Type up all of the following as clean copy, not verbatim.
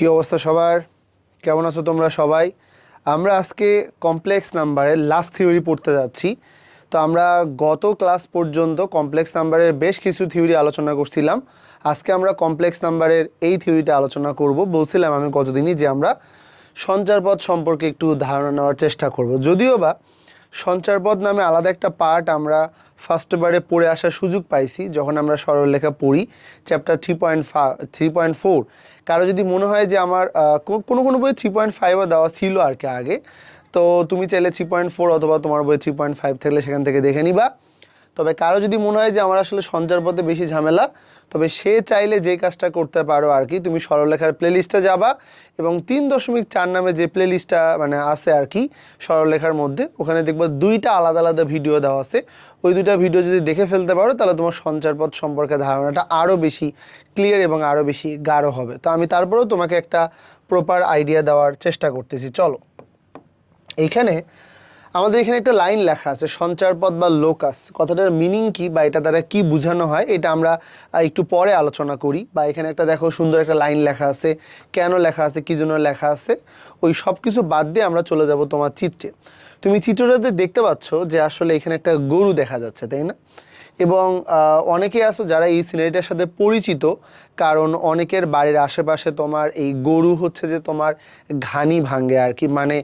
কি অবস্থা সবার? কেমন আছো তোমরা সবাই? আমরা আজকে কমপ্লেক্স নাম্বারের লাস্ট থিওরি পড়তে যাচ্ছি। তো আমরা গত ক্লাস পর্যন্ত কমপ্লেক্স নাম্বারের বেশ কিছু থিওরি আলোচনা করছিলাম। আজকে আমরা কমপ্লেক্স নাম্বারের এই থিওরিটা আলোচনা করব। বলছিলাম আমি গতদিনই যে আমরা সঞ্চারপথ সম্পর্কে একটু ধারণা নেওয়ার চেষ্টা করব। যদিও বা সঞ্চারপথ নামে আলাদা একটা পার্ট আমরা ফার্স্টবারে পড়ে আসার সুযোগ পাইছি যখন আমরা সরলরেখা পড়ি, চ্যাপ্টার 3.4। কারো যদি মনে হয় যে আমার কোনো কোনো বইয়ে 3.5ও দেওয়া ছিল আর কি আগে, তো তুমি চাইলে 3.4 অথবা তোমার বইয়ে 3.5 থাকলে সেখান থেকে দেখে নিবা। তবে কারো যদি মনে হয় যে আমার আসলে সঞ্চারপথে বেশি ঝামেলা, তবে সে চাইলে যে কাজটা করতে পারো আর কি, তুমি সরলরেখার প্লেলিস্টে যাবা এবং 3.4 নামে যে প্লেলিস্টটা মানে আছে আর কি সরলরেখার মধ্যে, ওখানে দেখবা দুইটা আলাদা আলাদা ভিডিও দেওয়া আছে। ওই দুইটা ভিডিও যদি দেখে ফেলতে পারো তাহলে তোমার সঞ্চারপথ সম্পর্কে ধারণাটা আরও বেশি ক্লিয়ার এবং আরও বেশি গাঢ় হবে। তো আমি তারপরেও তোমাকে একটা প্রপার আইডিয়া দেওয়ার চেষ্টা করতেছি। চলো, এইখানে আমাদের এখানে একটা লাইন লেখা আছে সঞ্চারপথ বা লোকাস। কথাটার মিনিং কি বা এটা দ্বারা কি বোঝানো হয় এটা আমরা একটু পরে আলোচনা করি। বা এখানে একটা দেখো সুন্দর একটা লাইন লেখা আছে, কেন লেখা আছে, কী জন্য লেখা আছে, ওই সব কিছু বাদ দিয়ে আমরা চলে যাব তোমার চিত্রে। তুমি চিত্রটাতে দেখতে পাচ্ছ যে আসলে এখানে একটা গরু দেখা যাচ্ছে, তাই না? এবং অনেকে আছো যারা এই সিনারিটার সাথে পরিচিত, কারণ অনেকের বাড়ির আশেপাশে তোমার এই গরু হচ্ছে যে তোমার ঘানি ভাঙ্গে আর কি, মানে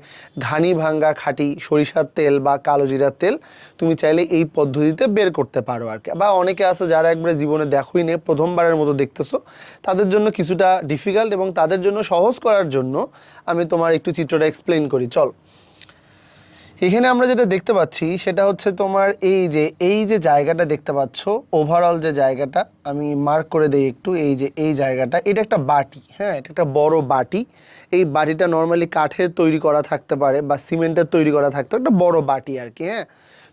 ঘানি ভাঙ্গা খাঁটি সরিষার তেল বা কালো জিরার তেল তুমি চাইলে এই পদ্ধতিতে বের করতে পারো আর কি। বা অনেকে আছে যারা একবারে জীবনে দেখোই নে, প্রথমবারের মতো দেখতেছো, তাদের জন্য কিছুটা ডিফিকাল্ট এবং তাদের জন্য সহজ করার জন্য আমি তোমার একটু চিত্রটা এক্সপ্লেন করি। চল, এখানে আমরা যেটা দেখতে পাচ্ছি সেটা হচ্ছে তোমার এই যে জায়গাটা দেখতে পাচ্ছ, ওভারঅল যে জায়গাটা আমি মার্ক করে দিই একটু, এই যে এই জায়গাটা, এটা একটা বাটি। হ্যাঁ, এটা একটা বড় বাটি। এই বাটিটা নর্মালি কাঠের তৈরি করা থাকতে পারে বা সিমেন্টের তৈরি করা থাকতে পারে, একটা বড় বাটি আর কি। হ্যাঁ,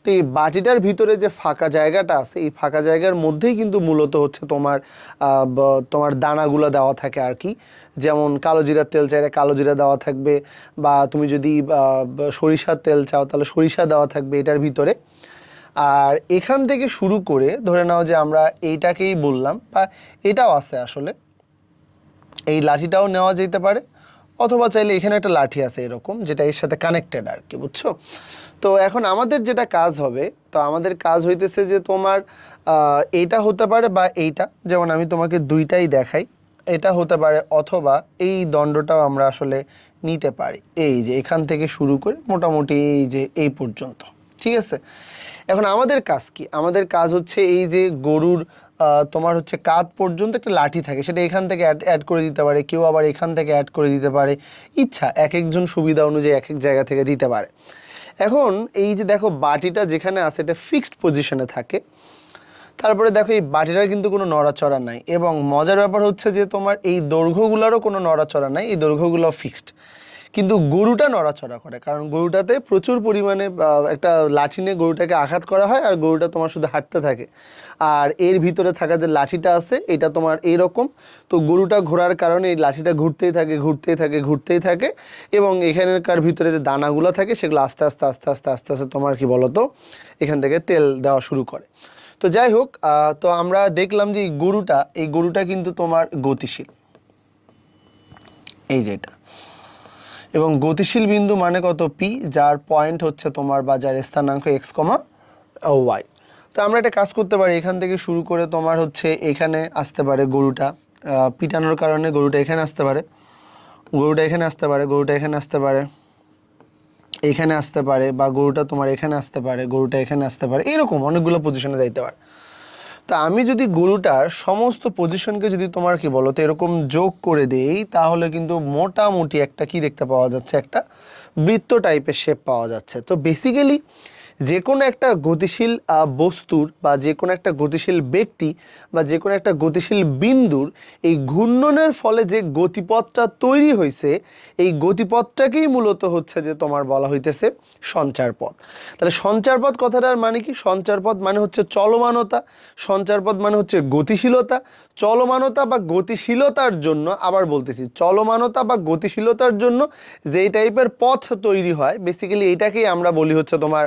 তো এই বাটিটার ভিতরে যে ফাঁকা জায়গাটা আছে, এই ফাঁকা জায়গার মধ্যেই কিন্তু মূলত হচ্ছে তোমার তোমার দানাগুলো দেওয়া থাকে আর কি। যেমন কালো জিরার তেল চাইলে কালো জিরা দেওয়া থাকবে, বা তুমি যদি সরিষার তেল চাও তাহলে সরিষা দেওয়া থাকবে এটার ভিতরে। আর এখান থেকে শুরু করে ধরে নাও যে আমরা এইটাকেই বললাম, বা এটাও আছে আসলে, এই লাঠিটাও নেওয়া যেতে পারে, অথবা চাইলে এখানে একটা লাঠি আছে এরকম যেটা এর সাথে কানেক্টেড আর কি, বুঝছো? তো এখন আমাদের যেটা কাজ হবে, তো আমাদের কাজ হইতেছে যে তোমার এইটা হতে পারে বা এইটা, যেমন আমি তোমাকে দুইটাই দেখাই, এটা হতে পারে, অথবা এই দণ্ডটাও আমরা আসলে নিতে পারি, এই যে এখান থেকে শুরু করে মোটামুটি এই যে এই পর্যন্ত। ঠিক আছে, এখন আমাদের কাজ কি? আমাদের কাজ হচ্ছে এই যে গরুর তোমার হচ্ছে কাঁধ পর্যন্ত একটা লাঠি থাকে, সেটা এখান থেকে অ্যাড করে দিতে পারে, কেউ আবার এখান থেকে অ্যাড করে দিতে পারে, ইচ্ছা এক একজন সুবিধা অনুযায়ী এক এক জায়গা থেকে দিতে পারে। এখন এই যে দেখো বাটিটা যেখানে আছে এটা ফিক্সড পজিশনে থাকে। তারপরে দেখো এই বাটিটার কিন্তু কোনো নড়াচড়া নাই, এবং মজার ব্যাপার হচ্ছে যে তোমার এই দৈর্ঘ্যগুলোরও কোনো নড়াচড়া নাই, এই দৈর্ঘ্যগুলো ফিক্সড। কিন্তু গরুটা নড়াচড়া করে, কারণ গরুটাতে প্রচুর পরিমাণে একটা লাঠি নিয়ে গরুটাকে আঘাত করা হয়, আর গরুটা তোমার শুধু হাঁটতে থাকে। আর এর ভিতরে থাকা যে লাঠিটা আছে এটা তোমার এইরকম, তো গরুটা ঘোরার কারণে এই লাঠিটা ঘুরতেই থাকে ঘুরতেই থাকে ঘুরতেই থাকে, এবং এখানকার ভিতরে যে দানাগুলো থাকে সেগুলো আস্তে আস্তে আস্তে আস্তে আস্তে আস্তে তোমার কি বলতো এখান থেকে তেল দেওয়া শুরু করে। তো যাই হোক, তো আমরা দেখলাম যে এই গরুটা কিন্তু তোমার গতিশীল, এই যে এটা, এবং গতিশীল বিন্দু মানে কত? পি, যার পয়েন্ট হচ্ছে তোমার বা যার স্থানাঙ্ক এক্স কমা ওয়াই। তো আমরা একটা কাজ করতে পারি, এখান থেকে শুরু করে তোমার হচ্ছে এখানে আসতে পারে গরুটা, পিটানোর কারণে গরুটা এখানে আসতে পারে, গরুটা এখানে আসতে পারে, গরুটা এখানে আসতে পারে, এখানে আসতে পারে, বা গরুটা তোমার এখানে আসতে পারে, গরুটা এখানে আসতে পারে, এরকম অনেকগুলো পজিশনে যাইতে পারে। তো আমি যদি গরুটার সমস্ত পজিশনকে যদি তোমার কি বলো তো এরকম যোগ করে দেই, তাহলে কিন্তু মোটামুটি একটা কি দেখতে পাওয়া যাচ্ছে, একটা বৃত্ত টাইপের শেপ পাওয়া যাচ্ছে। তো বেসিক্যালি যে কোনো একটা গতিশীল বস্তুর বা যে কোনো একটা গতিশীল ব্যক্তি বা যে কোনো একটা গতিশীল বিন্দুর এই ঘূর্ণনের ফলে যে গতিপথটা তৈরি হয়েছে, এই গতিপথটাকেই মূলত হচ্ছে যে তোমার বলা হইতেছে সঞ্চারপথ। তাহলে সঞ্চারপথ কথাটার মানে কি? সঞ্চারপথ মানে হচ্ছে চলমানতা, সঞ্চারপথ মানে হচ্ছে গতিশীলতা। চলমানতা বা গতিশীলতার জন্য, আবার বলতেছি, চলমানতা বা গতিশীলতার জন্য যেই টাইপের পথ তৈরি হয় বেসিক্যালি এইটাকেই আমরা বলি হচ্ছে তোমার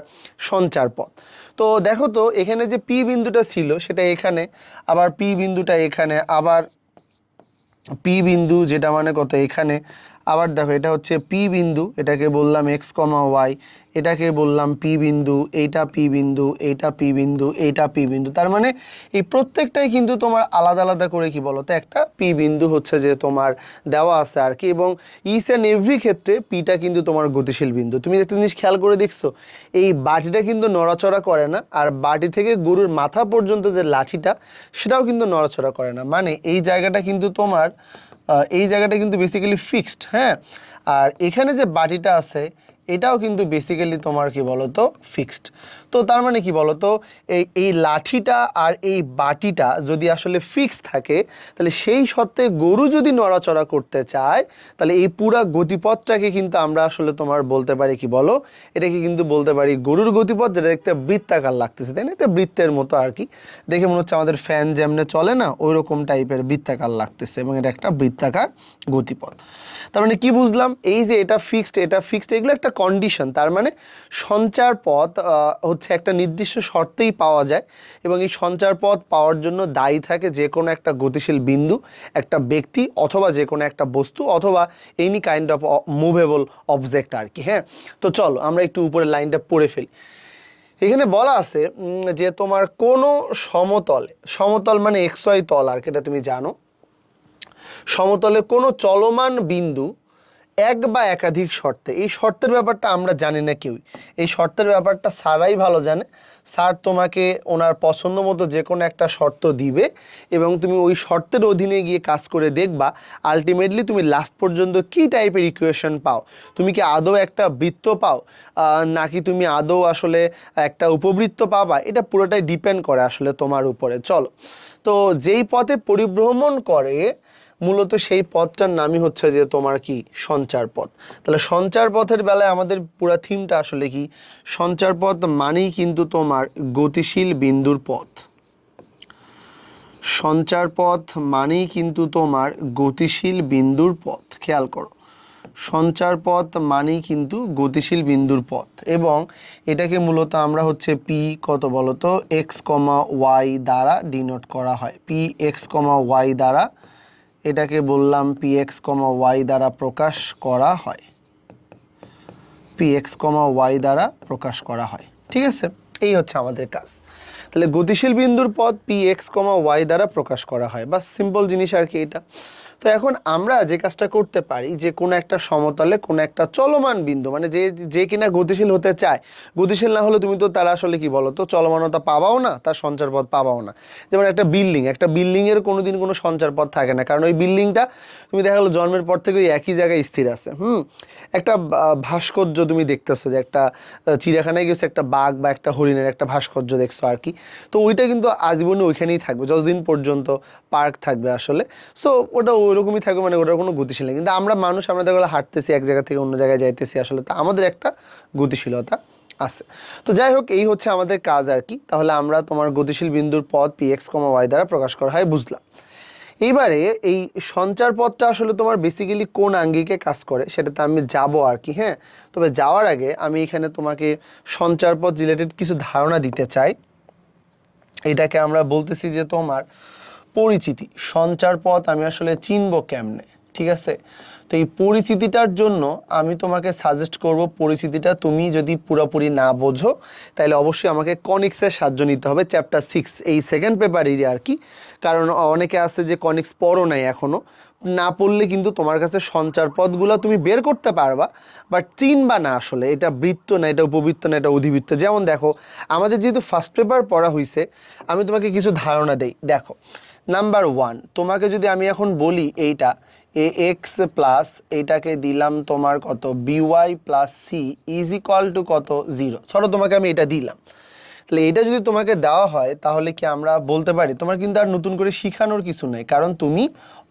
সঞ্চারপথ। তো দেখো তো এখানে যে পি বিন্দুটা ছিল সেটা এখানে, আবার পি বিন্দুটা এখানে, আবার পি বিন্দু, যেটা মানে কত এখানে। আবার দেখো এটা হচ্ছে পি বিন্দু, এটাকে বললাম এক্স কমা ওয়াই, এটাকে বললাম পি বিন্দু, এইটা পি বিন্দু, এইটা পি বিন্দু, এইটা পি বিন্দু। তার মানে এই প্রত্যেকটাই কিন্তু তোমার আলাদা আলাদা করে কি বলো তো একটা পি বিন্দু হচ্ছে যে তোমার দেওয়া আছে আর কি। এবং ইচ অ্যান্ড এভরি ক্ষেত্রে পিটা কিন্তু তোমার গতিশীল বিন্দু। তুমি একটা জিনিস খেয়াল করে দেখছো, এই বাটিটা কিন্তু নড়াচড়া করে না, আর বাটি থেকে গরুর মাথা পর্যন্ত যে লাঠিটা সেটাও কিন্তু নড়াচড়া করে না। মানে এই জায়গাটা কিন্তু তোমার এই জায়গাটা কিন্তু বেসিক্যালি ফিক্সড, হ্যাঁ। আর এখানে যে বাটিটা আছে এটাও কিন্তু বেসিক্যালি তোমার কি বলতো ফিক্সড। তো তার মানে কি বলতো, এই লাঠিটা আর এই বাটিটা যদি আসলে ফিক্সড থাকে, তাহলে সেই সত্ত্বে গরু যদি নড়াচড়া করতে চায়, তাহলে এই পুরা গতিপথটাকে কিন্তু আমরা আসলে তোমার বলতে পারি কি বলো, এটাকে কিন্তু বলতে পারি গরুর গতিপথ, যেটা দেখতে বৃত্তাকার লাগতেছে, তাই না? এটা বৃত্তের মতো আর কি, দেখে মনে হচ্ছে আমাদের ফ্যান যেমনে চলে না ওই রকম টাইপের বৃত্তাকার লাগতেছে, এবং এটা একটা বৃত্তাকার গতিপথ। তার মানে কি বুঝলাম, এই যে এটা ফিক্সড, এটা ফিক্সড, এগুলো একটা কন্ডিশন। তার মানে সঞ্চার পথ হচ্ছে একটা নির্দিষ্ট শর্তেই পাওয়া যায়, এবং এই সঞ্চার পথ পাওয়ার জন্য দায়ী থাকে যে কোনো একটা গতিশীল বিন্দু, একটা ব্যক্তি, অথবা যে কোনো একটা বস্তু, অথবা any kind of movable object আর কি, হ্যাঁ। তো চলো আমরা একটু উপরের লাইনটা পড়ে ফেলি। এখানে বলা আছে যে তোমার কোনো সমতলে, সমতল মানে এক্স ওয়াই তল আর কি, এটা তুমি জানো। সমতলে কোনো চলমান বিন্দু এক বা একাধিক শর্তে, এই শর্তের ব্যাপারটা আমরা জানি না কেউই, এই শর্তের ব্যাপারটা স্যারাই ভালো জানে। স্যার তোমাকে ওনার পছন্দ মতো যে কোনো একটা শর্ত দিবে, এবং তুমি ওই শর্তের অধীনে গিয়ে কাজ করে দেখবা আলটিমেটলি তুমি লাস্ট পর্যন্ত কী টাইপের ইকুয়েশন পাও। তুমি কি আদৌ একটা বৃত্ত পাও, নাকি তুমি আদৌ আসলে একটা উপবৃত্ত পাবা, এটা পুরোটাই ডিপেন্ড করে আসলে তোমার উপরে। চলো, তো যেই পথে পরিভ্রমণ করে মূলত সেই পথটার নামই হচ্ছে যে তোমার কি সঞ্চার পথ। তাহলে সঞ্চার পথের বেলায় আমাদের পুরো থিমটা আসলে কি, সঞ্চার পথ মানেই কিন্তু তোমার গতিশীল বিন্দুর পথ। সঞ্চার পথ মানেই কিন্তু তোমার গতিশীল বিন্দুর পথ, খেয়াল করো। সঞ্চার পথ মানেই কিন্তু গতিশীল বিন্দুর পথ, এবং এটাকে মূলত আমরা হচ্ছে পি কত বলতো এক্স কমা ওয়াই দ্বারা ডিনোট করা হয়। পি এক্স কমা ওয়াই দ্বারা, এটাকে বললাম পি এক্স কমা ওয়াই দ্বারা প্রকাশ করা হয়। পি এক্স কমা ওয়াই দ্বারা প্রকাশ করা হয়, ঠিক আছে? এই হচ্ছে আমাদের কাজ। তাহলে গতিশীল বিন্দুর পথ পি এক্স কমা ওয়াই দ্বারা প্রকাশ করা হয়, বাস সিম্পল জিনিস আর কি এটা। তো এখন আমরা যে কাজটা করতে পারি, যে কোনো একটা সমতলে কোনো একটা চলমান বিন্দু, মানে যে যে কিনা গতিশীল হতে চায়, গতিশীল না হলে তুমি তো তার আসলে কি বলো তো চলমানতা পাবাও না, তার সঞ্চার পথ পাবাও না। যেমন একটা বিল্ডিং, একটা বিল্ডিংয়ের কোনোদিন কোনো সঞ্চার পথ থাকে না, কারণ ওই বিল্ডিংটা তুমি দেখা গেলো জন্মের পর থেকে ওই একই জায়গায় স্থির আছে। একটা ভাস্কর্য তুমি দেখতেছো, যে একটা চিড়িয়াখানায় গেছো, একটা বাঘ বা একটা হরিণের একটা ভাস্কর্য দেখছো আর কি, তো ওইটা কিন্তু আজীবনে ওইখানেই থাকবে যতদিন পর্যন্ত পার্ক থাকবে আসলে। সো ওটা ওইরকমই থাকবে, মানে ওটার কোনো গতিশীল নেই। কিন্তু আমরা মানুষ, আমরা দেখা গেলো হাঁটতেছি এক জায়গা থেকে অন্য জায়গায় যাইতেছি, আসলে তা আমাদের একটা গতিশীলতা আছে। তো যাই হোক, এই হচ্ছে আমাদের কাজ আর কি। তাহলে আমরা তোমার গতিশীল বিন্দুর পথ পি এক্স কমা ওয়াই দ্বারা প্রকাশ করা হয়, বুঝলাম। এইবারে এই সঞ্চার পথটা আসলে তোমার বেসিক্যালি কোন আঙ্গিকে কাজ করে সেটাতে আমি যাব আর কি, হ্যাঁ। তবে যাওয়ার আগে আমি এখানে তোমাকে সঞ্চার পথ রিলেটেড কিছু ধারণা দিতে চাই। এটাকে আমরা বলতেছি যে তোমার পরিচিতি। সঞ্চার পথ আমি আসলে চিনবো কেমনে, ঠিক আছে? তো এই পরিচিতিটার জন্য আমি তোমাকে সাজেস্ট করব, পরিচিতিটা তুমি যদি পুরোপুরি না বোঝো তাহলে অবশ্যই আমাকে কনিক্সের সাহায্য নিতে হবে, চ্যাপ্টার 6 এই সেকেন্ড পেপারেরই আর কি। কারণ অনেকে আছে যে কনিক্স পড়ো নাই এখনও, না পড়লে কিন্তু তোমার কাছে সঞ্চার পথগুলো তুমি বের করতে পারবা, বাট চিনবা না আসলে এটা বৃত্ত না, এটা উপবৃত্ত না, এটা অধিবৃত্ত। যেমন দেখো, আমাদের যেহেতু ফার্স্ট পেপার পড়া হয়েছে, আমি তোমাকে কিছু ধারণা দেই। দেখো, নাম্বার 1, তোমাকে যদি আমি এখন বলি এইটা এ এক্স প্লাস, এইটাকে দিলাম তোমার কত b y plus c is equal to কত 0, ধরো তোমাকে আমি এটা দিলাম। তাহলে এটা যদি তোমাকে দেওয়া হয় তাহলে কি আমরা বলতে পারি, তোমার কিন্তু আর নতুন করে শিখানোর কিছু নেই, কারণ তুমি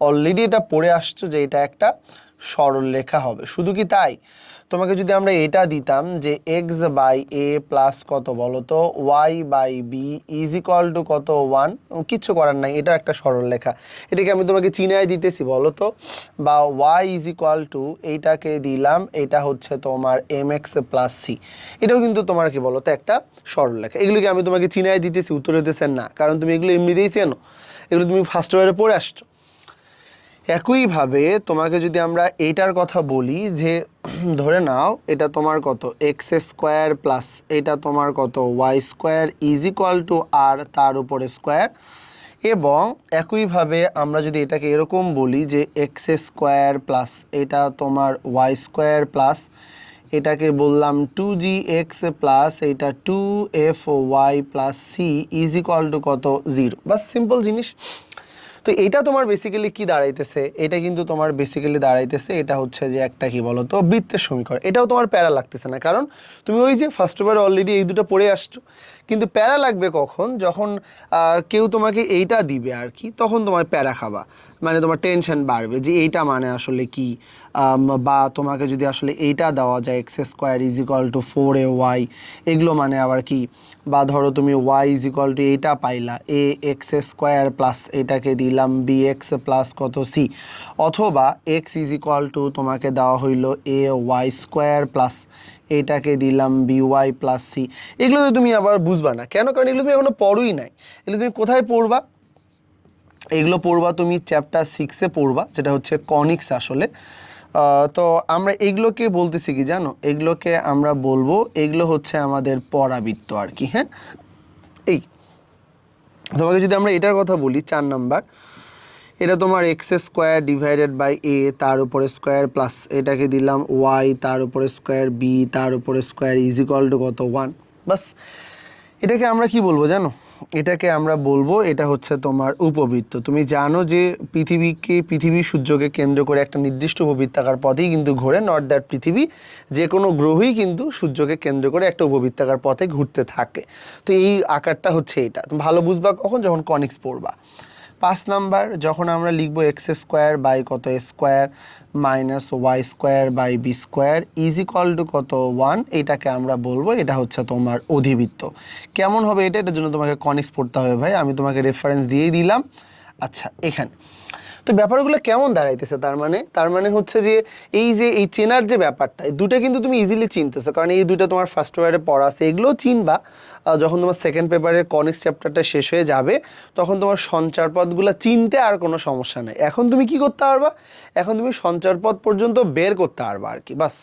অলরেডি এটা পড়ে আসছো যে এটা একটা সরলরেখা হবে। শুধু কি তাই, তোমাকে যদি আমরা এটা দিতাম যে এক্স বাই এ প্লাস কত বলো তো y by b is equal to কত 1, কিচ্ছু করার নাই, এটা একটা সরলরেখা। এটাকে আমি তোমাকে চিনায় দিতেছি বলো তো, বা ওয়াই ইজ ইকুয়াল টু এইটাকে দিলাম, এটা হচ্ছে তোমার এম এক্স প্লাস সি, এটাও কিন্তু তোমার কি বলো তো একটা সরলরেখা। এগুলোকে আমি তোমাকে চিনায় দিতেছি, উত্তর হতেছে না, কারণ তুমি এগুলো এমনিতেই চেনো, এগুলো তুমি ফার্স্ট ইয়ারে পড়ে আসছো। একইভাবে তোমাকে যদি আমরা এইটার কথা বলি যে ধরে নাও এটা তোমার কত এক্স স্কোয়ার প্লাস এটা তোমার কত y square is equal to আর তার উপরে স্কোয়ার, এবং একইভাবে আমরা যদি এটাকে এরকম বলি যে এক্স স্কোয়ার প্লাস এটা তোমার ওয়াই স্কোয়ার প্লাস এটাকে বললাম 2gx প্লাস এটা 2f(y) plus c is equal to কত 0। বাস সিম্পল জিনিস। তো এটা তোমার বেসিক্যালি কি দাঁড়াইতেছে, এটা কিন্তু তোমার বেসিক্যালি দাঁড়াইতেছে এটা হচ্ছে যে একটা কি বলো তো বৃত্তের সমীকরণ। এটাও তোমার প্যারা লাগতেছে না, কারণ তুমি ওই যে ফার্স্ট ওভার অলরেডি এই দুটো পড়ে আসছো। কিন্তু প্যারা লাগবে কখন, যখন কেউ তোমাকে এইটা দিবে আর কি, তখন তোমার প্যারা খাবা, মানে তোমার টেনশন বাড়বে যে এইটা মানে আসলে কি, বা তোমাকে যদি আসলে এইটা দেওয়া যায় x square is equal two 4ay এগুলো মানে আবার কি, বা ধরো তুমি ওয়াই ইজ ইকুয়াল টু এইটা পাইলা এ এক্স স্কোয়ার প্লাস এটাকে দিলাম বি এক্স প্লাস কত সি, অথবা এক্স ইজ ইকুয়াল টু তোমাকে দেওয়া হইলো এ ওয়াই স্কোয়ার প্লাস এটাকে দিলাম বি ওয়াই প্লাস সি। এগুলো তো তুমি আবার বুঝবা না কেন, কারণ এগুলো তুমি এখনো পড়োই নাই। এগুলো তুমি কোথায় পড়বা, এগুলো পড়বা তুমি চ্যাপ্টার 6-এ পড়বা, যেটা হচ্ছে কনিক্স আসলে। তো আমরা এগুলোকে বলতেছি কি জানো, এগুলোকে আমরা বলবো এগুলো হচ্ছে আমাদের পরাবৃত্ত আর কি। হ্যাঁ, এই তোমাকে যদি আমরা এটার কথা বলি 4 নাম্বার, এটা তোমার এক্স স্কোয়ার ডিভাইডেড বাই এ তার উপরে স্কোয়ার প্লাস এটাকে দিলাম ওয়াই তার উপরে স্কোয়ার বি তার উপরে স্কোয়ার ইজ ইকুয়াল টু কত 1। বাস এটাকে আমরা কি বলবো জানো, এটাকে আমরা বলবো এটা হচ্ছে তোমার উপবৃত্ত। তুমি জানো যে পৃথিবী সূর্যকে কেন্দ্র করে একটা নির্দিষ্ট উপবৃত্তাকার পথেই কিন্তু ঘোরে, নট দ্যাট পৃথিবী, যে কোনো গ্রহই কিন্তু সূর্যকে কেন্দ্র করে একটা উপবৃত্তাকার পথে ঘুরতে থাকে। তো এই আকারটা হচ্ছে এটা, তুমি ভালো বুঝবা কখন, যখন কনিক্স পড়বা। 5 নাম্বার, যখন আমরা লিখবো এক্স স্কোয়ার বাই কত square minus y square by b square is equal to কত 1, এটাকে আমরা বলবো এটা হচ্ছে তোমার অধিবৃত্ত। কেমন হবে এটা, এটার জন্য তোমাকে কনিক্স পড়তে হবে ভাই, আমি তোমাকে রেফারেন্স দিয়েই দিলাম। আচ্ছা, এখানে তো ব্যাপারগুলো কেমন দাঁড়াইতেছে, তার মানে হচ্ছে যে এই যে এই চেনার যে ব্যাপারটা, এই দুটো কিন্তু তুমি ইজিলি চিনতেছো, কারণ এই দুটো তোমার ফার্স্ট পেপারে পড়া আছে, এগুলোও চিনবা। যখন তোমার সেকেন্ড পেপারে কনিক্স চ্যাপ্টারটা শেষ হয়ে যাবে, তখন তোমার সঞ্চার পথগুলো চিনতে আর কোনো সমস্যা নেই। এখন তুমি কি করতে পারবা, এখন তুমি সঞ্চার পথ পর্যন্ত বের করতে পারবা আর কি, বাস।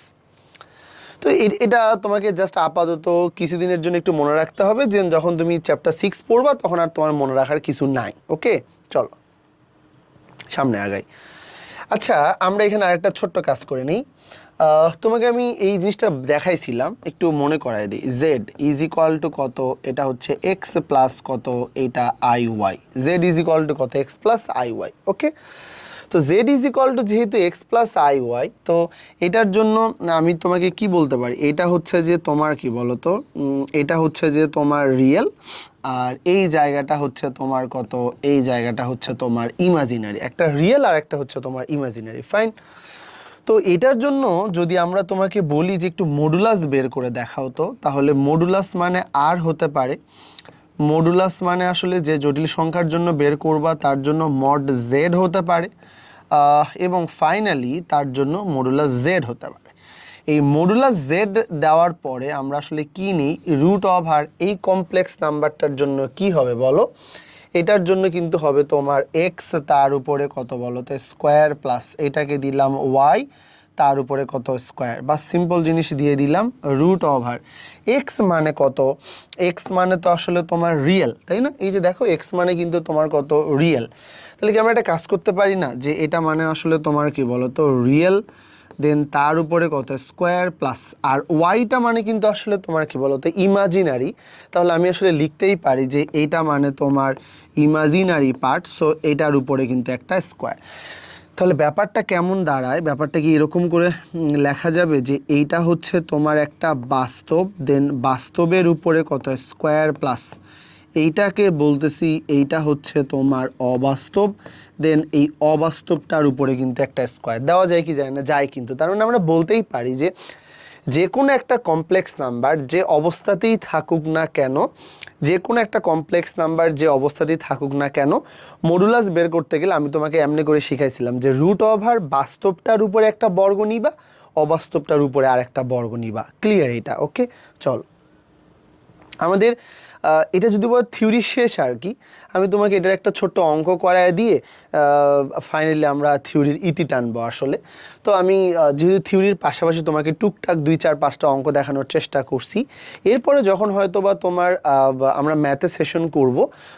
তো এটা তোমাকে জাস্ট আপাতত কিছুদিনের জন্য একটু মনে রাখতে হবে, যে যখন তুমি চ্যাপ্টার 6 পড়বা তখন আর তোমার মনে রাখার কিছু নাই। ওকে, চলো সামনে আগাই। আচ্ছা, আমরা এখানে আরেকটা ছোট্ট কাজ করে নিই। তোমাকে আমি এই জিনিসটা দেখাইছিলাম, একটু মনে করাই দিই। জেড ইজ ইকুয়াল টু কত, এটা হচ্ছে এক্স প্লাস কত, এটা i y. Z is equal to কত, x plus i y. Okay, তো জেড ইজ ইকুয়াল টু যেহেতু এক্স প্লাস আই ওয়াই, তো এটার জন্য আমি তোমাকে কি বলতে পারি, এটা হচ্ছে যে তোমার কি বলতো, এটা হচ্ছে যে তোমার রিয়েল, আর এই জায়গাটা হচ্ছে তোমার কত, এই জায়গাটা হচ্ছে তোমার ইমাজিনারি। একটা রিয়েল আর একটা হচ্ছে তোমার ইমাজিনারি, ফাইন। তো এটার জন্য যদি আমরা তোমাকে বলি যে একটু মডুলাস বের করে দেখাও তো, তাহলে মডুলাস মানে আর হতে পারে, মডুলাস মানে আসলে যে জটিল সংখ্যার জন্য বের করবা তার জন্য মড জেড হতে পারে, এবং ফাইনালি তার জন্য মডুলাস জেড হতে পারে। এই মডুলাস জেড দেওয়ার পরে আমরা আসলে কি নিই, রুট অফ, আর এই কমপ্লেক্স নাম্বারটার জন্য কি হবে বলো, এটার জন্য কিন্তু হবে তোমার এক্স তার উপরে কত বলো তো স্কোয়ার প্লাস এটাকে দিলাম ওয়াই তার উপরে কত স্কোয়ার, বা সিম্পল জিনিস দিয়ে দিলাম রুট ওভার এক্স মানে কত, এক্স মানে তো আসলে তোমার রিয়েল, তাই না? এই যে দেখো এক্স মানে কিন্তু তোমার কত রিয়েল। তাহলে কি আমরা একটা কাজ করতে পারি না, যে এটা মানে আসলে তোমার কি বলো তো রিয়েল, দেন তার উপরে কত স্কোয়ার প্লাস, আর ওয়াইটা মানে কিন্তু আসলে তোমার কি বলো তো ইমাজিনারি। তাহলে আমি আসলে লিখতেই পারি যে এইটা মানে তোমার ইমাজিনারি পার্ট, সো এটার উপরে কিন্তু একটা স্কোয়ার। তাহলে ব্যাপারটা কেমন দাঁড়ায়, ব্যাপারটা কি এরকম করে লেখা যাবে যে এইটা হচ্ছে তোমার একটা বাস্তব, দেন বাস্তবের উপরে কত স্কোয়ার প্লাস এইটাকে বলতেছি এইটা হচ্ছে তোমার অবাস্তব, দেন এই অবাস্তবটার উপরে কিন্তু একটা স্কোয়ার দেওয়া যায় কি যায় না, যায় কিন্তু। তার মানে আমরা বলতেই পারি যে যে কোনো একটা কমপ্লেক্স নাম্বার যে অবস্থাতেই থাকুক না কেন, যে কোনো একটা কমপ্লেক্স নাম্বার যে অবস্থাতেই থাকুক না কেন, মডুলাস বের করতে গেলে আমি তোমাকে এমনি করে শিখাইছিলাম যে রুট ওভার বাস্তবটার উপরে একটা বর্গ নিবা, অবাস্তবটার উপরে আর একটা বর্গ নিবা। ক্লিয়ার এটা? ওকে, চল আমাদের এটা যদি বল থিওরি শেষ আর কি, আমি তোমাকে এটার একটা ছোট্ট অঙ্ক করায় দিয়ে ফাইনালি আমরা থিওরির ইতি টানবো আসলে। তো আমি যেহেতু থিওরির পাশাপাশি তোমাকে টুকটাক 2 4 5টা অঙ্ক দেখানোর চেষ্টা করছি। এরপরে যখন হয়তো বা তোমার আমরা ম্যাথে সেশন করব,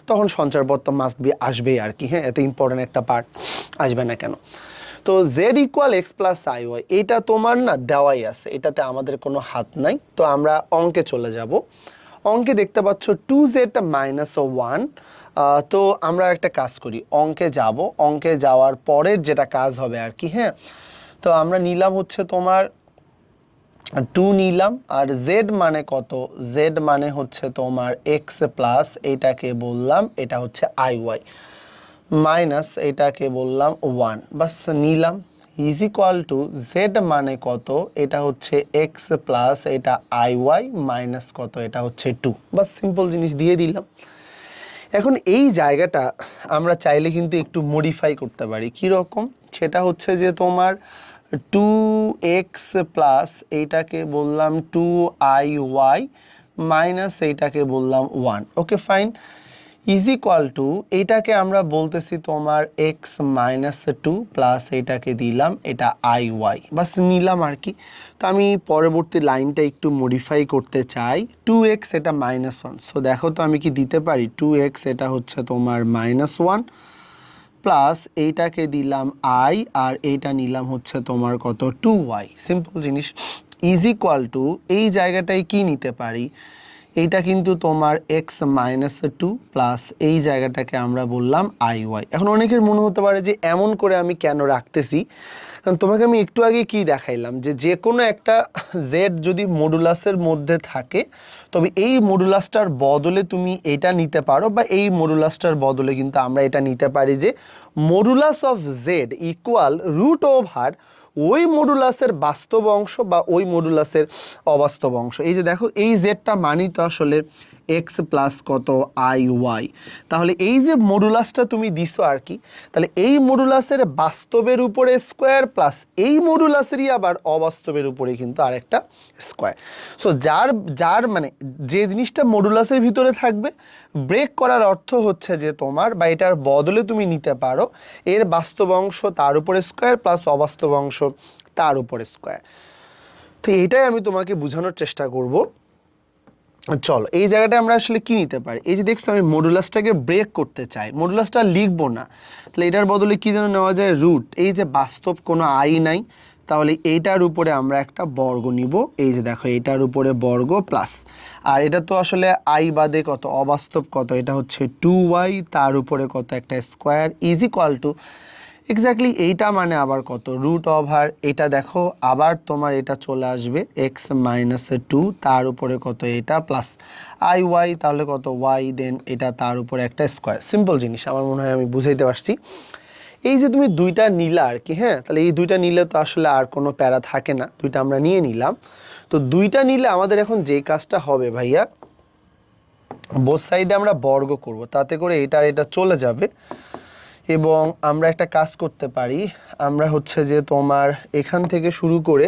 তখন সঞ্চারপদ তো মাস্ট বি আসবেই আর কি। হ্যাঁ, এত ইম্পর্টেন্ট একটা পার্ট আসবে না কেন। তো z equal x plus i y, এটা তোমার না দেওয়াই আছে, এটাতে আমাদের কোনো হাত নাই। তো আমরা অঙ্কে চলে যাব। অঙ্কে দেখতে পাচ্ছ 2z মাইনাস 1। তো আমরা একটা কাজ করি, অঙ্কে যাব, অঙ্কে যাওয়ার পরের যেটা কাজ হবে আর কি। হ্যাঁ, তো আমরা নিলাম হচ্ছে তোমার 2 নিলাম, আর z মানে কত, z মানে হচ্ছে তোমার x প্লাস এটাকে বললাম এটা হচ্ছে আই ওয়াই, মাইনাস এটাকে বললাম 1, বাস নিলাম, ইজ ইকুয়াল টু জেড মানে কত, এটা হচ্ছে এক্স প্লাস এটা আই ওয়াই মাইনাস কত, এটা হচ্ছে 2, বাস সিম্পল জিনিস দিয়ে দিলাম। এখন এই জায়গাটা আমরা চাইলে কিন্তু একটু মডিফাই করতে পারি। কীরকম, সেটা হচ্ছে যে তোমার 2x প্লাস এইটাকে বললাম 2iy মাইনাস এইটাকে বললাম 1, okay fine, is equal two এইটাকে আমরা বলতেছি তোমার x মাইনাস 2 প্লাস এইটাকে দিলাম এটা আই ওয়াই, বাস নিলাম আর কি। তো আমি পরবর্তী লাইনটা একটু মডিফাই করতে চাই, 2x এটা -1, সো দেখো তো আমি কি দিতে পারি, 2x এটা হচ্ছে তোমার -1 প্লাস এইটাকে দিলাম আই, আর এইটা নিলাম হচ্ছে তোমার কত 2y, সিম্পল জিনিস, ইজ ইকুয়াল টু এই জায়গাটায় কি নিতে পারি, এইটা কিন্তু তোমার x মাইনাস 2 প্লাস এই জায়গাটাকে আমরা বললাম আই ওয়াই। এখন অনেকের মনে হতে পারে যে এমন করে আমি কেন রাখতেছি, কারণ তোমাকে আমি একটু আগে কি দেখাইলাম যে যে কোনো একটা জেড যদি মডুলাসের মধ্যে থাকে, তবে এই মডুলাসটার বদলে তুমি এটা নিতে পারো, বা এই মডুলাসটার বদলে কিন্তু আমরা এটা নিতে পারি যে modulus of z equal root over ওই মডুলাসের বাস্তব অংশ বা ওই মডুলাসের অবাস্তব অংশ। এই যে দেখো এই জেডটা মানি তো আসলে এক্স প্লাস কত আই ওয়াই, তাহলে এই যে মডুলাসটা তুমি দিছো আর কি, তাহলে এই মডুলাসের বাস্তবের উপরে স্কোয়ার প্লাস এই মডুলাসেরই আবার অবাস্তবের উপরে কিন্তু আরেকটা স্কোয়ার। সো যার যার মানে যে জিনিসটা মডুলাসের ভিতরে থাকবে, ব্রেক করার অর্থ হচ্ছে যে তোমার বা এটার বদলে তুমি নিতে পারো এর বাস্তব অংশ তার উপরে স্কোয়ার প্লাস অবাস্তব অংশ তার উপরে স্কোয়ার। তো এইটাই আমি তোমাকে বোঝানোর চেষ্টা করব। চলো এই জায়গাটা আমরা আসলে কি নিতে পারি, এই যে দেখছো আমি মডুলাসটাকে ব্রেক করতে চাই, মডুলাসটা লিখবো না, তাহলে এটার বদলে কি যেন নেওয়া যায় রুট, এই যে বাস্তব কোনো আই নাই, তাহলে এইটার উপরে আমরা একটা বর্গ নিব, এই যে দেখো এইটার উপরে বর্গ প্লাস, আর এটা তো আসলে আই বাদে কত অবাস্তব কত, এটা হচ্ছে 2y তার উপরে কত একটা square, is equal two exactly এইটা মানে আবার কত রুট ওভার এটা দেখো আবার তোমার এটা চলে আসবে x মাইনাস 2 তার উপরে কত এটা প্লাস আই ওয়াই, তাহলে কত y, দেন এটা তার উপরে একটা স্কোয়ার। সিম্পল জিনিস, আমার মনে হয় আমি বুঝাইতে পারছি। এই যে তুমি দুইটা নিলা আর কি, হ্যাঁ, তাহলে এই দুইটা নিলে তো আসলে আর কোনো প্যারা থাকে না, দুইটা আমরা নিয়ে নিলাম। তো দুইটা নিলে আমাদের এখন যে কাজটা হবে ভাইয়া, বোথ সাইডে আমরা বর্গ করব, তাতে করে এটা আর এটা চলে যাবে, এবং আমরা একটা কাজ করতে পারি, আমরা হচ্ছে যে তোমার এখান থেকে শুরু করে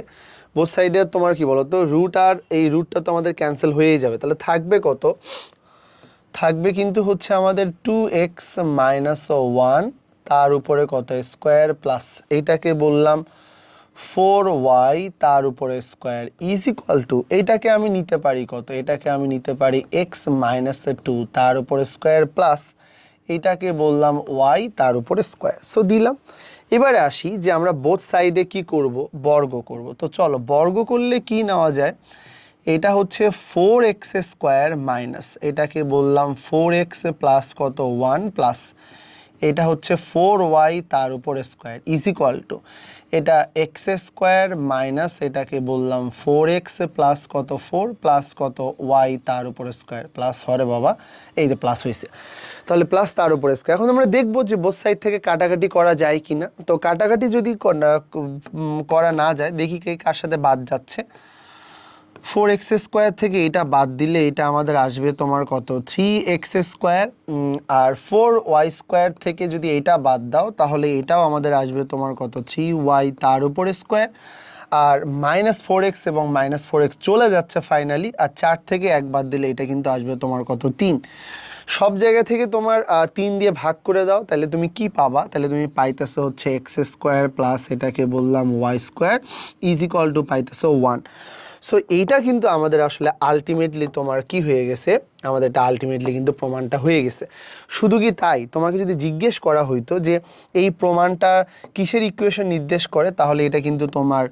বোথ সাইডে তোমার কি বলতো রুট, আর এই রুটটা তো আমাদের ক্যান্সেল হয়েই যাবে, তাহলে থাকবে কত, থাকবে কিন্তু হচ্ছে আমাদের 2x মাইনাস 1 তার উপরে কত স্কোয়ার প্লাস এইটাকে বললাম 4y তার উপরে স্কোয়ার ইজ ইকুয়াল টু এইটাকে আমি নিতে পারি কত, এটাকে আমি নিতে পারি x মাইনাস 2 তার উপরে স্কোয়ার প্লাস এইটাকে বললাম y তার উপরে স্কোয়ার। সো দিলাম। এবারে আসি যে আমরা বোথ সাইডে কি করব, বর্গ করব। তো চলো বর্গ করলে কি নেওয়া যায়, এটা হচ্ছে 4x স্কোয়ার মাইনাস এটাকে বললাম 4x প্লাস কত 1 প্লাস এটা হচ্ছে 4y তার উপরে স্কোয়ার ইজ ইকুয়াল টু এটা x স্কোয়ার মাইনাস এটাকে বললাম 4x প্লাস কত 4 প্লাস কত y তার উপরে স্কোয়ার প্লাস হরে বাবা এই যে প্লাস হয়েছে, তাহলে প্লাস তার উপরে স্কোয়ার। এখন আমরা দেখবো যে বোথ সাইড থেকে কাটাকাটি করা যায় কি না। তো কাটাকাটি যদি করা না যায়, দেখি কে কার সাথে বাদ যাচ্ছে। 4x² থেকে এটা বাদ দিলে এটা আমাদের আসবে তোমার কত 3x², আর 4y² থেকে যদি এটা বাদ দাও তাহলে এটাও আমাদের আসবে তোমার কত 3y তার উপরে স্কোয়ার, আর -4x এবং -4x চলে যাচ্ছে ফাইনালি, আর 4 থেকে 1 বাদ দিলে এটা কিন্তু আসবে তোমার কত 3। সব জায়গা থেকে তোমার 3 দিয়ে ভাগ করে দাও, তাহলে তুমি কি পাবা, তাহলে তুমি পাইতেছো হচ্ছে x² প্লাস এটাকে বললাম y² ইজ ইকুয়াল টু পাইতেছো 1। সো এইটা কিন্তু আমাদের আসলে আলটিমেটলি তোমার কি হয়ে গেছে, আমাদের এটা আলটিমেটলি কিন্তু প্রমাণটা হয়ে গেছে। শুধু কি তাই, তোমাকে যদি জিজ্ঞেস করা হইতো যে এই প্রমাণটা কিসের ইকুয়েশন নির্দেশ করে, তাহলে এটা কিন্তু তোমার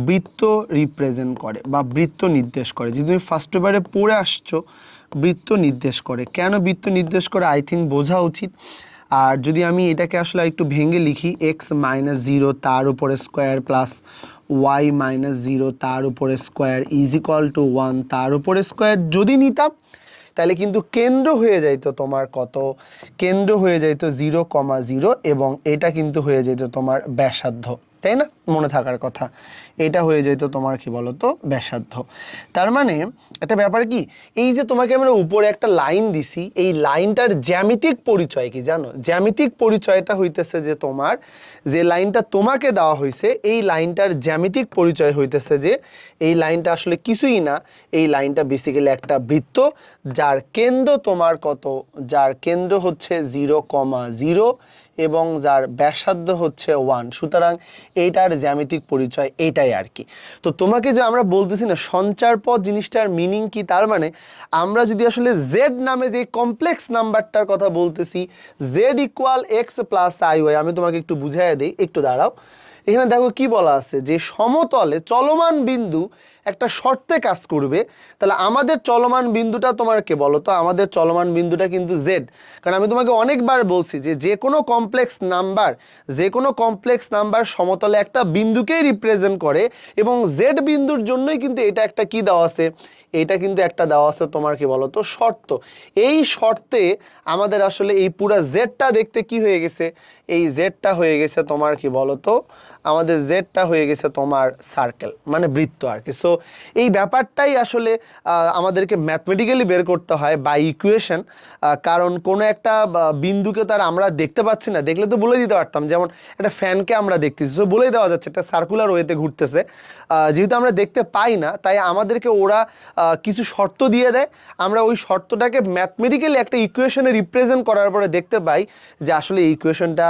বৃত্ত রিপ্রেজেন্ট করে বা বৃত্ত নির্দেশ করে। যদি তুমি ফার্স্ট পেপারে পড়ে আসছো বৃত্ত নির্দেশ করে, কেন বৃত্ত নির্দেশ করে আই থিঙ্ক বোঝা উচিত। আর যদি আমি এটাকে আসলে একটু ভেঙে লিখি, x-0 তার উপরে স্কোয়ার প্লাস y-0 তার উপরে স্কোয়ার ইজ ইকুয়াল টু 1 তার উপরে স্কোয়ার যদি নিতাম, তাহলে কিন্তু কেন্দ্র হয়ে যাইতো তোমার কত, কেন্দ্র হয়ে যাইতো 0,0 এবং এটা কিন্তু হয়ে যেত তোমার ব্যাসার্ধ, তাই না? মনে থাকার কথা, এটা হয়ে যেত তোমার কি বলতো ব্যাসার্ধ। তার মানে একটা ব্যাপার কি, এই যে তোমাকে আমরা উপরে একটা লাইন দিছি, এই লাইনটার জ্যামিতিক পরিচয় কি জানো? জ্যামিতিক পরিচয়টা হইতেছে যে তোমার যে লাইনটা তোমাকে দেওয়া হয়েছে এই লাইনটার জ্যামিতিক পরিচয় হইতেছে যে এই লাইনটা আসলে কিছুই না, এই লাইনটা বেসিক্যালি একটা বৃত্ত যার কেন্দ্র তোমার কত, যার কেন্দ্র হচ্ছে 0,0 এবং যার ব্যাসার্ধ হচ্ছে 1। সুতরাং এইটার জ্যামিতিক পরিচয় এইটাই আর কি। তো তোমাকে যে আমরা বলতেছি না সঞ্চার পথ জিনিসটার মিনিং কি, তার মানে আমরা যদি আসলে জেড নামে যে কমপ্লেক্স নাম্বারটার কথা বলতেছি, z equal x plus i y, আমি তোমাকে একটু বুঝাইয়া দিই, একটু দাঁড়াও। এখানে দেখো কি বলা আছে যে সমতলে চলমান বিন্দু একটা শর্তে কাজ করবে, তাহলে আমাদের চলমান বিন্দুটা তোমার কে বলো তো? আমাদের চলমান বিন্দুটা কিন্তু জেড। কারণ আমি তোমাকে অনেকবার বলছি যে যে কোনো কমপ্লেক্স নাম্বার সমতলে একটা বিন্দুকেই রিপ্রেজেন্ট করে, এবং জেড বিন্দুর জন্যই কিন্তু এটা একটা কি দেওয়া আছে, এটা কিন্তু একটা দেওয়া আছে তোমার কি বলো তো শর্ত। এই শর্তে আমাদের আসলে এই পুরা জেডটা দেখতে কি হয়ে গেছে, এই জেডটা হয়ে গেছে তোমার কি বলো তো, আমাদের জেডটা হয়ে গেছে তোমার সার্কেল মানে বৃত্ত আর কি। সো এই ব্যাপারটাই আসলে আমাদেরকে ম্যাথমেটিক্যালি বের করতে হয় বাই ইকুয়েশন। কারণ কোনো একটা বিন্দুকে তার আমরা দেখতে পাচ্ছি না, দেখলে তো বলে দিতে পারতাম। যেমন একটা ফ্যানকে আমরা দেখতেছি, সো বলেই দেওয়া যাচ্ছে একটা সার্কুলার ওয়েতে ঘুরতেছে। যেহেতু আমরা দেখতে পাই না, তাই আমাদেরকে ওরা কিছু শর্ত দিয়ে দেয়, আমরা ওই শর্তটাকে ম্যাথমেটিক্যালি একটা ইকুয়েশনে রিপ্রেজেন্ট করার পরে দেখতে পাই যে আসলে এই ইকুয়েশনটা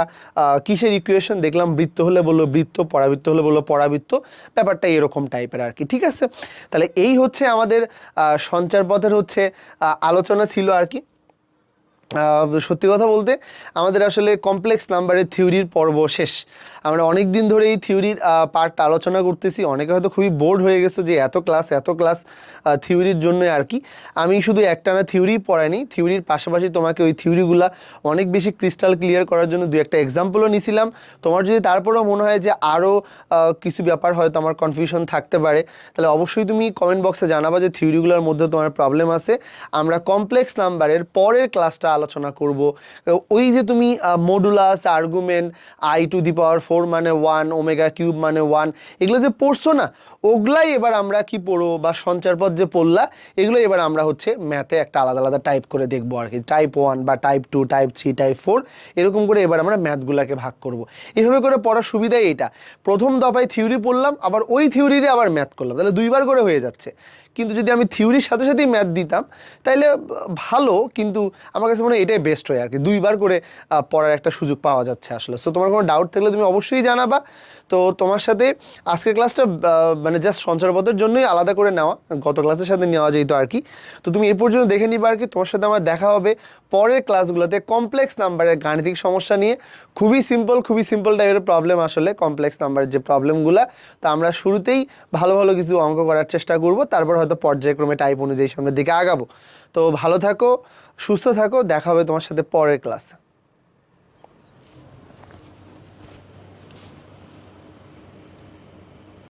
কিসের ইকুয়েশন। দেখলাম বৃত্ত হলে বললো বৃত্ত, পরাবৃত্ত হলে বললো পরাবৃত্ত, ব্যাপারটা এরকম টাইপের আর কি। ঠিক আছে, তাহলে এই হচ্ছে আমাদের সঞ্চারপথের হচ্ছে আলোচনা ছিল আর কি। সত্যি কথা বলতে আমাদের আসলে কমপ্লেক্স নাম্বারের থিওরির পর্ব শেষ। আমরা অনেক দিন ধরে এই থিওরির পার্টটা আলোচনা করতেছি। অনেকে হয়তো খুবই বোর্ড হয়ে গেছো যে এত ক্লাস থিওরির জন্যই আর কি। আমি শুধু একটানা থিওরি পড়াইনি, থিওরির পাশাপাশি তোমাকে ওই থিওরিগুলা অনেক বেশি ক্রিস্টাল ক্লিয়ার করার জন্য দু একটা এক্সাম্পলও নিছিলাম। তোমার যদি তারপরেও মনে হয় যে আরও কিছু ব্যাপার হয়তো আমার কনফিউশন থাকতে পারে, তাহলে অবশ্যই তুমি কমেন্ট বক্সে জানাবা যে থিওরিগুলোর মধ্যে তোমার প্রবলেম আছে। আমরা কমপ্লেক্স নাম্বারের পরের ক্লাসটা আলোচনা করব। ওই যে তুমি মডুলাস, আর্গুমেন্ট, i⁴ মানে 1, ওমেগা কিউব মানে 1, এগুলো যে পড়ছো না, ওগুলাই এবার আমরা কি পড়বো, বা সঞ্চারপথ যে পড়লা এগুলো এবার আমরা হচ্ছে ম্যাথে একটা আলাদা আলাদা টাইপ করে দেখবো আর কি। টাইপ 1 বা টাইপ 2, টাইপ 3, টাইপ 4 এরকম করে এবার আমরা ম্যাথগুলোকে ভাগ করব। এভাবে করে পড়ার সুবিধাই এটা, প্রথম দফায় থিওরি পড়লাম, আবার ওই থিওরিরে আবার ম্যাথ করলাম, তাহলে দুইবার করে হয়ে যাচ্ছে। কিন্তু যদি আমি থিওরির সাথে সাথেই ম্যাথ দিতাম তাহলে ভালো, কিন্তু আমার কাছে মনে হয় এটাই বেস্ট হয় আর কি। দুইবার করে পড়ার একটা সুযোগ পাওয়া যাচ্ছে আসলে। সো তোমার কোনো ডাউট থাকলে তুমি অবশ্যই জানাবা। তো তোমার সাথে আজকের ক্লাসটা মানে জাস্ট সঞ্চারপথের জন্যই আলাদা করে নেওয়া, গত ক্লাসের সাথে নেওয়া যেত আর কি। তো তুমি এই পর্যন্ত দেখে নিবা আর কি। তোমার সাথে আমার দেখা হবে পরের ক্লাসগুলোতে কমপ্লেক্স নাম্বারের গাণিতিক সমস্যা নিয়ে। খুবই সিম্পল টাইপের প্রবলেম আসলে কমপ্লেক্স নাম্বারের যে প্রবলেমগুলো। তো আমরা শুরুতেই ভালো ভালো কিছু অঙ্ক করার চেষ্টা করব, তারপর হয়তো পর্যায়ক্রমে টাইপ অনুযায়ী সামনের দিকে আগাবো। তো ভালো থাকো, সুস্থ থাকো, দেখা হবে তোমার সাথে পরের ক্লাসে।